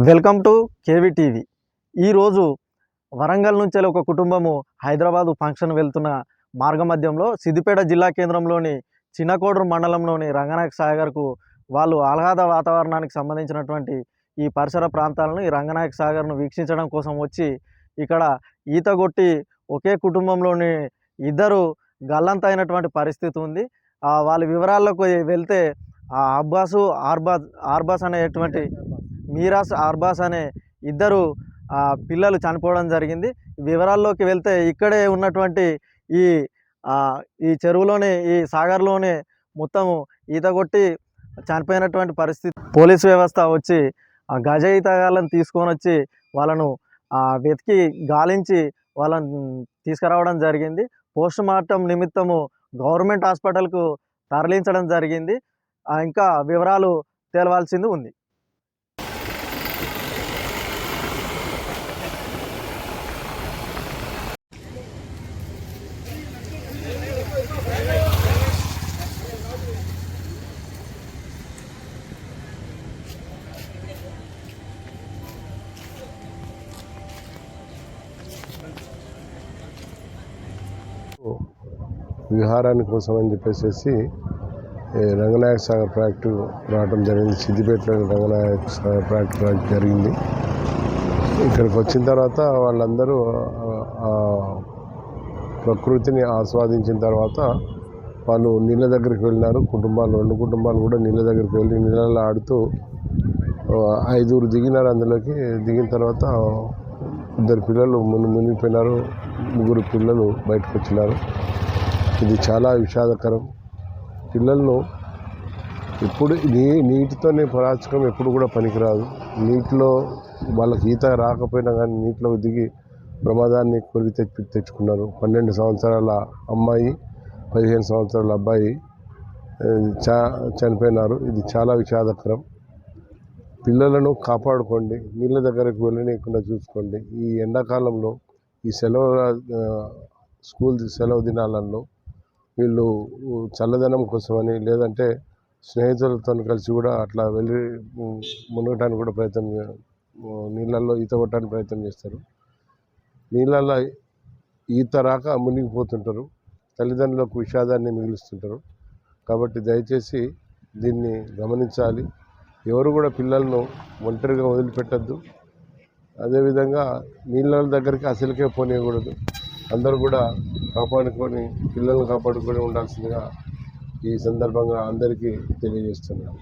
Welcome to KV TV. ఈరోజు వరంగల్ నుంచి ఒక కుటుంబము హైదరాబాదు ఫంక్షన్ వెళ్తున్న మార్గమధ్యంలో సిద్దిపేట జిల్లా కేంద్రంలోని చిన్నకోడూరు మండలంలోని రంగనాయక సాగర్కు వాళ్ళు ఆహ్లాద వాతావరణానికి సంబంధించినటువంటి ఈ పరిసర ప్రాంతాలను ఈ రంగనాయక సాగర్ను వీక్షించడం కోసం వచ్చి ఇక్కడ ఈత కొట్టి ఒకే కుటుంబంలోని ఇద్దరు గల్లంతైనటువంటి పరిస్థితి ఉంది. వాళ్ళ వివరాల్లోకి వెళ్తే ఆర్బాస్ అనేటువంటి మీరాస్ అర్బాస్ అనే ఇద్దరు పిల్లలు చనిపోవడం జరిగింది. వివరాల్లోకి వెళ్తే ఇక్కడే ఉన్నటువంటి ఈ చెరువులోనే ఈ సాగర్లోనే మొత్తము ఈత కొట్టి చనిపోయినటువంటి పరిస్థితి. పోలీసు వ్యవస్థ వచ్చి గజ ఈతగాళ్ళని తీసుకొని వచ్చి వాళ్ళను వెతికి గాలించి వాళ్ళని తీసుకురావడం జరిగింది. పోస్ట్ మార్టం నిమిత్తము గవర్నమెంట్ హాస్పిటల్కు తరలించడం జరిగింది. ఇంకా వివరాలు తేలవాల్సింది ఉంది. విహారాని కోసం అని చెప్పేసి రంగనాయక సాగర్ ప్రాజెక్టు రావడం జరిగింది. సిద్దిపేటలో రంగనాయక సాగర్ ప్రాజెక్టు జరిగింది. ఇక్కడికి వచ్చిన తర్వాత వాళ్ళందరూ ప్రకృతిని ఆస్వాదించిన తర్వాత వాళ్ళు నీళ్ళ దగ్గరికి వెళ్ళినారు. రెండు కుటుంబాలు కూడా నీళ్ళ దగ్గరికి వెళ్ళి నీళ్ళలో ఆడుతూ 5 దిగినారు. అందులోకి దిగిన తర్వాత 2 పిల్లలు మునిగిపోయినారు, 3 పిల్లలు బయటకు వచ్చినారు. ఇది చాలా విషాదకరం. పిల్లలను ఎప్పుడు నీటితోనే పరాచకం ఎప్పుడు కూడా పనికిరాదు. నీటిలో వాళ్ళకి ఈత రాకపోయినా కానీ నీటిలో దిగి ప్రమాదాన్ని కొని తెచ్చుకున్నారు. 12 సంవత్సరాల అమ్మాయి, 15 సంవత్సరాల అబ్బాయి చనిపోయినారు. ఇది చాలా విషాదకరం. పిల్లలను కాపాడుకోండి, నీళ్ళ దగ్గరకు వెళ్ళనీయకుండా చూసుకోండి. ఈ ఎండాకాలంలో ఈ స్కూల్ సెలవు దినాలలో వీళ్ళు చల్లదనం కోసమని లేదంటే స్నేహితులతో కలిసి కూడా అట్లా వెళ్ళి మునగటానికి కూడా నీళ్ళల్లో ఈత కొట్టడానికి ప్రయత్నం చేస్తారు. నీళ్ళల్లో ఈత రాక మునిగిపోతుంటారు. తల్లిదండ్రులకు విషాదాన్ని మిగులుస్తుంటారు. కాబట్టి దయచేసి దీన్ని గమనించాలి. ఎవరు కూడా పిల్లలను ఒంటరిగా వదిలిపెట్టద్దు. అదేవిధంగా నీళ్ళ దగ్గరికి అసలుకే పోనీయకూడదు. అందరూ కూడా పిల్లలను కాపాడుకొని ఉండాల్సిందిగా ఈ సందర్భంగా అందరికీ తెలియజేస్తున్నాను.